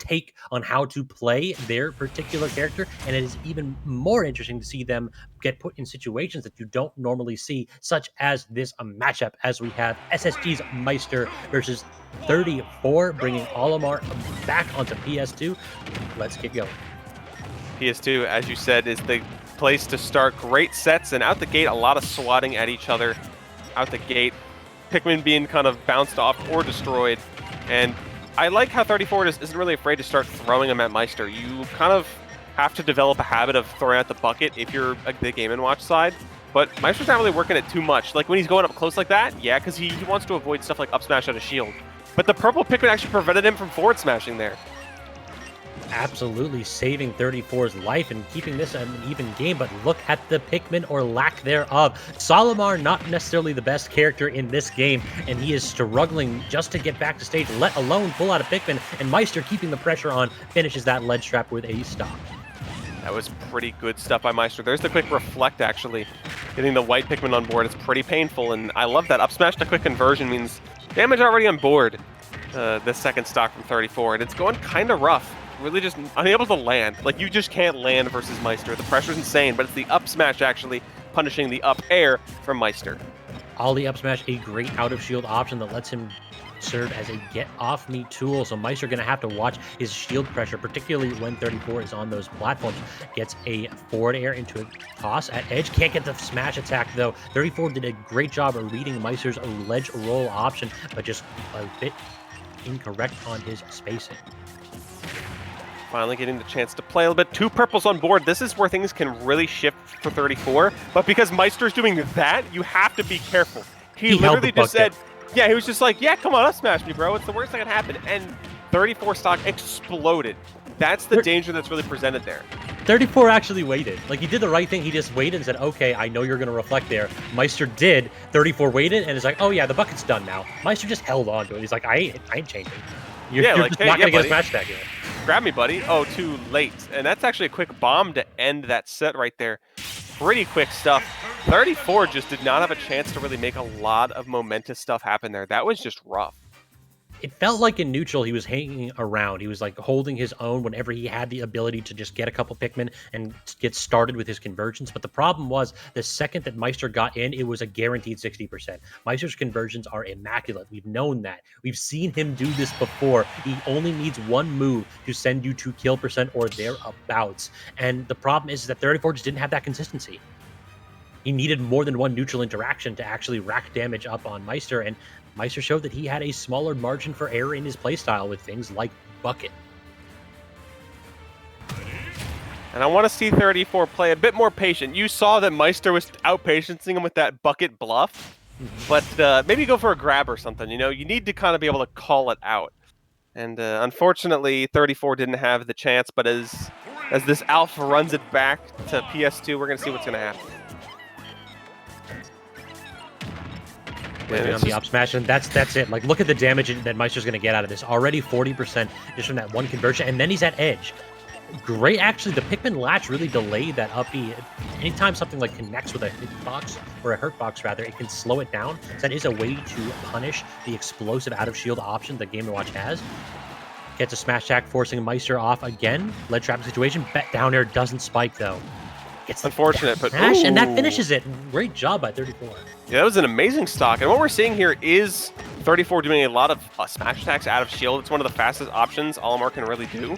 take on how to play their particular character, and it is even more interesting to see them get put in situations that you don't normally see, such as this matchup, as we have SSG's Maister versus 34, bringing Olimar back onto PS2. Let's get going. PS2, as you said, is the place to start. Great sets, and out the gate, a lot of swatting at each other out the gate. Pikmin being kind of bounced off or destroyed. And I like how 34 isn't really afraid to start throwing them at Maister. You kind of have to develop a habit of throwing out the bucket if you're the Game & Watch side. But Maister's not really working it too much. Like when he's going up close like that, yeah, because he wants to avoid stuff like up smash out of shield. But the purple Pikmin actually prevented him from forward smashing there. Absolutely saving 34's life and keeping this an even game, but look at the Pikmin or lack thereof. Olimar not necessarily the best character in this game, and he is struggling just to get back to stage, let alone pull out a Pikmin, and Maister keeping the pressure on, finishes that ledge trap with a stop. That was pretty good stuff by Maister. There's the quick reflect, actually. Getting the white Pikmin on board is pretty painful, and I love that. Up smash to quick conversion means damage already on board. The second stock from 34, and it's going kind of rough. Really just unable to land. Like, you just can't land versus Maister. The pressure's insane, but it's the up smash actually punishing the up air from Maister. Ollie up smash, a great out of shield option that lets him serve as a get off me tool. So Maister gonna have to watch his shield pressure, particularly when 34 is on those platforms. Gets a forward air into a toss at edge. Can't get the smash attack though. 34 did a great job of reading Maister's ledge roll option, but just a bit incorrect on his spacing. Finally getting the chance to play a little bit. 2 purples on board. This is where things can really shift for 34. But because Maister's doing that, you have to be careful. He literally just said, yeah, he was just like, yeah, come on, up smash me, bro. It's the worst that can happen. And 34 stock exploded. That's the danger that's really presented there. 34 actually waited. Like, he did the right thing. He just waited and said, okay, I know you're going to reflect there. Maister did. 34 waited and is like, oh yeah, the bucket's done now. Maister just held on to it. He's like, I ain't changing. You're like, just hey, not going to get a buddy. smash attack here. Grab me, buddy. Oh, too late. And that's actually a quick bomb to end that set right there. Pretty quick stuff. 34 just did not have a chance to really make a lot of momentous stuff happen there. That was just rough. It felt like in neutral, he was hanging around. He was like holding his own whenever he had the ability to just get a couple Pikmin and get started with his conversions. But the problem was the second that Maister got in, it was a guaranteed 60%. Maister's conversions are immaculate. We've known that. We've seen him do this before. He only needs one move to send you to kill percent or thereabouts. And the problem is that 34 just didn't have that consistency. He needed more than one neutral interaction to actually rack damage up on Maister, and Maister showed that he had a smaller margin for error in his playstyle with things like Bucket. And I want to see 34 play a bit more patient. You saw that Maister was out-patienting him with that Bucket bluff, but maybe go for a grab or something. You know, you need to kind of be able to call it out. And unfortunately, 34 didn't have the chance, but as this Alpha runs it back to PS2, we're going to see what's going to happen. On the up smash, and that's it. Like, look at the damage that Maister's going to get out of this. Already 40% just from that one conversion, and then he's at edge. Great, actually, the Pikmin latch really delayed that up B. Anytime something like connects with a hitbox, or a hurt box rather, it can slow it down. So that is a way to punish the explosive out of shield option that Game & Watch has. Gets a smash attack, forcing Maister off again. Lead trap situation. Bet down air doesn't spike though. It's unfortunate, but smash, and that finishes it. Great job by 34. Yeah, that was an amazing stock. And what we're seeing here is 34 doing a lot of smash attacks out of shield. It's one of the fastest options Olimar can really do.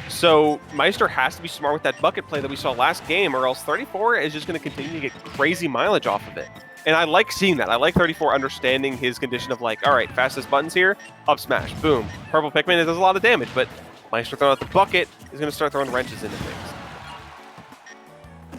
So Maister has to be smart with that bucket play that we saw last game, or else 34 is just going to continue to get crazy mileage off of it. And I like seeing that. I like 34 understanding his condition of like, all right, fastest buttons here, up smash, boom. Purple Pikmin, it does a lot of damage, but Maister throwing out the bucket is going to start throwing wrenches into things.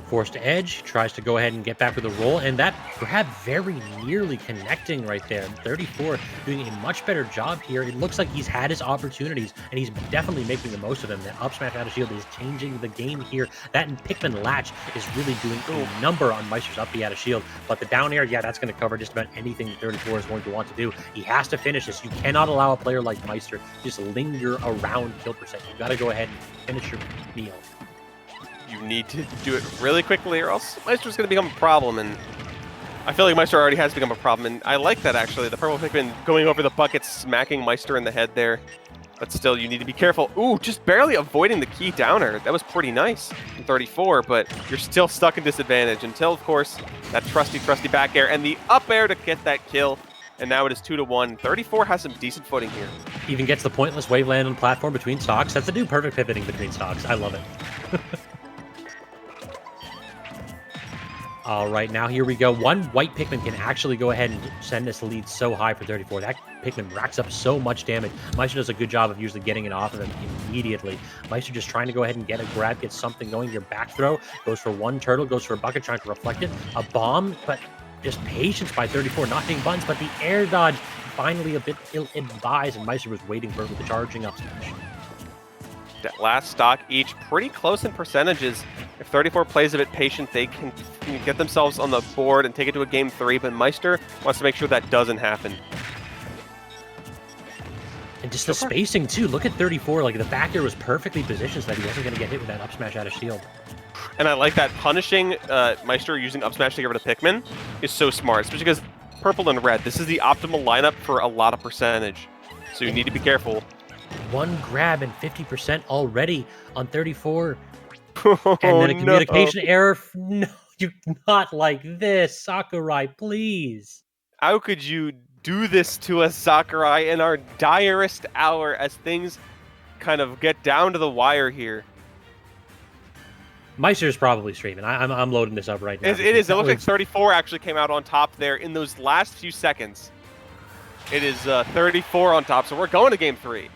Forced edge, tries to go ahead and get back with a roll, and that grab very nearly connecting right there. 34 doing a much better job here. It looks like he's had his opportunities, and he's definitely making the most of them. That up smash out of shield is changing the game here. That and Pikmin latch is really doing a number on Maister's up B out of shield, but the down air, yeah, that's going to cover just about anything that 34 is going to want to do. He has to finish this. You cannot allow a player like Maister just linger around kill percent. You got to go ahead and finish your meal. You need to do it really quickly, or else Maister's going to become a problem, and I feel like Maister already has become a problem, and I like that, actually. The purple Pikmin going over the bucket, smacking Maister in the head there. But still, you need to be careful. Ooh, just barely avoiding the key downer. That was pretty nice from 34, but you're still stuck in disadvantage until, of course, that trusty back air and the up air to get that kill. And now it is 2-1. 34 has some decent footing here. Even gets the pointless wave land on platform between stocks. That's the dude perfect pivoting between stocks. I love it. All right, now here we go. One white Pikmin can actually go ahead and send this lead so high for 34. That Pikmin racks up so much damage. Maister does a good job of usually getting it off of him immediately. Maister just trying to go ahead and get a grab, get something going. Your back throw goes for one turtle, goes for a bucket, trying to reflect it. A bomb, but just patience by 34, not hitting buttons, but the air dodge finally a bit ill-advised, and Maister was waiting for it with the charging up smash. That last stock each pretty close in percentages. If 34 plays a bit patient, they can get themselves on the board and take it to a game 3, but Maister wants to make sure that doesn't happen. And just the spacing, too. Look at 34. Like, the back air was perfectly positioned so that he wasn't going to get hit with that up smash out of shield. And I like that punishing Maister using up smash to get rid of Pikmin is so smart, especially because purple and red, this is the optimal lineup for a lot of percentage. So you need to be careful. One grab and 50% already on 34. And then a communication error. No, you not like this. Sakurai, please. How could you do this to us, Sakurai, in our direst hour as things kind of get down to the wire here? Maister's probably streaming. I'm loading this up right now. It is. It looks like 34 actually came out on top there in those last few seconds. It is 34 on top, so we're going to game 3.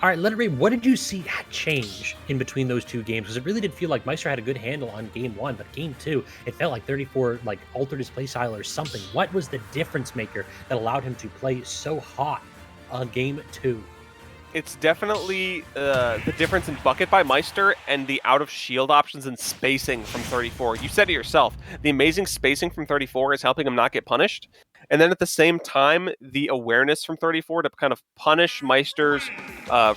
All right, Letter Ray, what did you see change in between those two games? Because it really did feel like Maister had a good handle on game 1, but game 2, it felt like 34 like altered his play style or something. What was the difference maker that allowed him to play so hot on game 2? It's definitely the difference in bucket by Maister and the out of shield options and spacing from 34. You said it yourself. The amazing spacing from 34 is helping him not get punished. And then at the same time, the awareness from 34 to kind of punish Maister's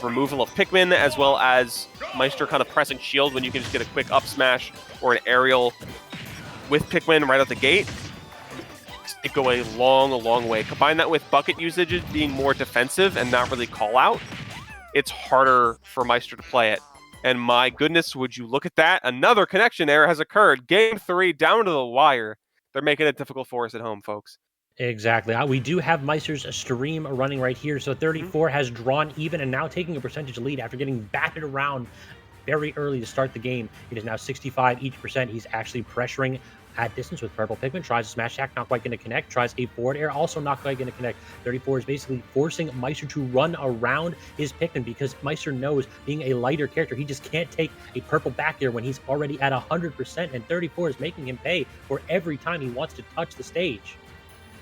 removal of Pikmin, as well as Maister kind of pressing shield when you can just get a quick up smash or an aerial with Pikmin right out the gate. It go a long way. Combine that with bucket usage being more defensive and not really call out, it's harder for Maister to play it. And my goodness, would you look at that? Another connection error has occurred. Game 3 down to the wire. They're making it difficult for us at home, folks. Exactly. We do have Maister's stream running right here. So 34 has drawn even and now taking a percentage lead after getting batted around very early to start the game. It is now 65 each percent. He's actually pressuring at distance with purple Pikmin. Tries a smash attack, not quite going to connect. Tries a forward air, also not quite going to connect. 34 is basically forcing Maister to run around his Pikmin because Maister knows, being a lighter character, he just can't take a purple back air when he's already at 100%, and 34 is making him pay for every time he wants to touch the stage.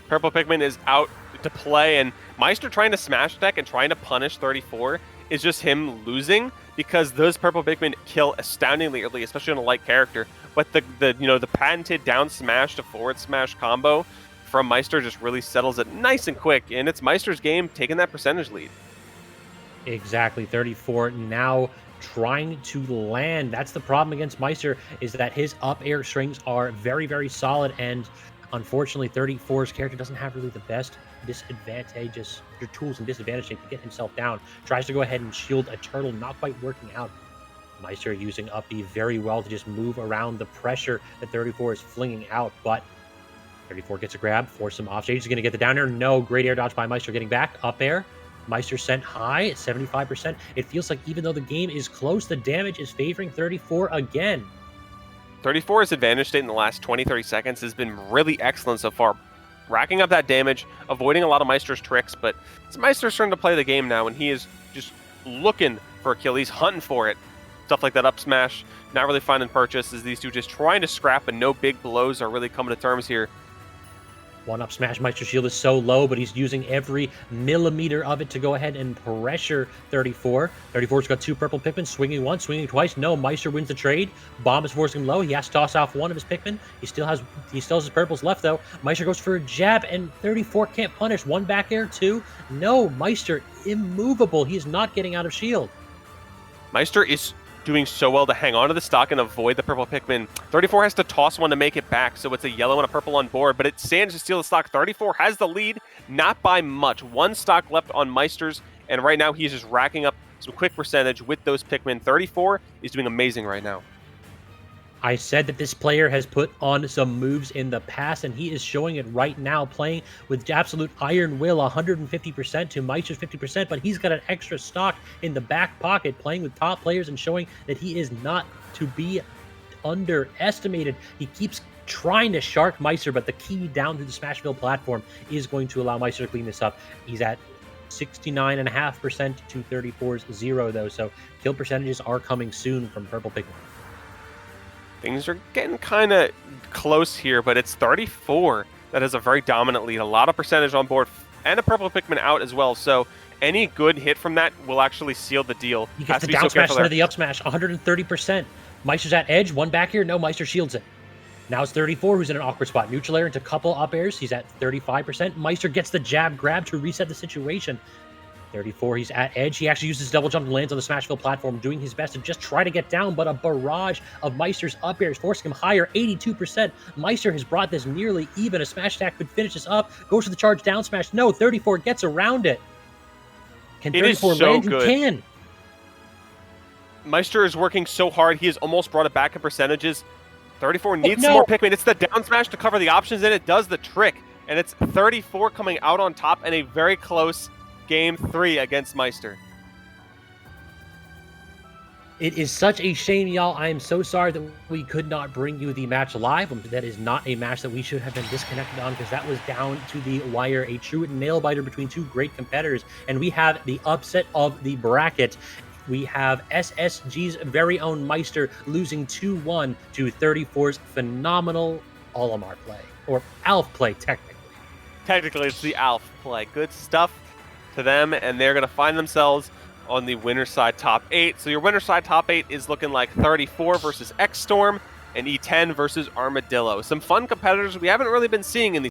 Purple Pikmin is out to play, and Maister trying to smash attack and trying to punish 34 is just him losing because those purple Pikmin kill astoundingly early, especially on a light character. But the patented down smash to forward smash combo from Maister just really settles it nice and quick, and it's Maister's game taking that percentage lead. Exactly. 34 now trying to land. That's the problem against Maister, is that his up air strings are very, very solid, and unfortunately 34's character doesn't have really the best disadvantageous tools and disadvantage to get himself down. Tries to go ahead and shield a turtle, not quite working out. Maister using up B very well to just move around the pressure that 34 is flinging out, but 34 gets a grab, force him off stage. He's going to get the down air. No, great air dodge by Maister getting back. Up air. Maister sent high at 75%. It feels like even though the game is close, the damage is favoring 34 again. 34's advantage state in the last 20-30 seconds has been really excellent so far. Racking up that damage, avoiding a lot of Maister's tricks, but it's Maister's turn to play the game now, and he is just looking for a kill. He's hunting for it. Stuff like that up smash, not really finding purchase, as these two just trying to scrap, and no big blows are really coming to terms here. One up smash. Maister's shield is so low, but he's using every millimeter of it to go ahead and pressure 34. 34's got two purple Pikmin, swinging once, swinging twice. No, Maister wins the trade. Bomb is forcing him low. He has to toss off one of his Pikmin. He still has his purples left, though. Maister goes for a jab, and 34 can't punish. One back air, two. No, Maister immovable. He is not getting out of shield. Maister is doing so well to hang on to the stock and avoid the purple Pikmin. 34 has to toss one to make it back, so it's a yellow and a purple on board, but it stands to steal the stock. 34 has the lead, not by much. One stock left on Maister's, and right now he's just racking up some quick percentage with those Pikmin. 34 is doing amazing right now. I said that this player has put on some moves in the past, and he is showing it right now, playing with absolute iron will, 150% to Meister's 50%, but he's got an extra stock in the back pocket, playing with top players and showing that he is not to be underestimated. He keeps trying to shark Meister, but the key down to the Smashville platform is going to allow Meister to clean this up. He's at 69.5% to 34's 0, though, so kill percentages are coming soon from Purple Pikmin. Things are getting kind of close here, but it's 34 that has a very dominant lead. A lot of percentage on board, and a purple Pikmin out as well. So any good hit from that will actually seal the deal. He gets the down smash instead of the up smash, 130%. Meister's at edge, one back here. No, Meister shields it. Now it's 34 who's in an awkward spot. Neutral air into couple up airs. He's at 35%. Meister gets the jab grab to reset the situation. 34, he's at edge. He actually uses double jump and lands on the Smashville platform, doing his best to just try to get down, but a barrage of Meister's up airs forcing him higher, 82%. Meister has brought this nearly even. A smash attack could finish this up. Goes for the charge down smash. No, 34 gets around it. Can 34 land? He can. Meister is working so hard. He has almost brought it back in percentages. 34 needs some more Pikmin. It's the down smash to cover the options, and it does the trick. And it's 34 coming out on top in a very close Game 3 against Meister. It is such a shame, y'all. I am so sorry that we could not bring you the match live. That is not a match that we should have been disconnected on, because that was down to the wire. A true nail-biter between two great competitors. And we have the upset of the bracket. We have SSG's very own Meister losing 2-1 to 34's phenomenal Olimar play. Or Alf play, technically. Technically, it's the Alf play. Good stuff to them, and they're going to find themselves on the winner side top 8. So your winner side top 8 is looking like 34 versus X-Storm and E10 versus Armadillo. Some fun competitors we haven't really been seeing in these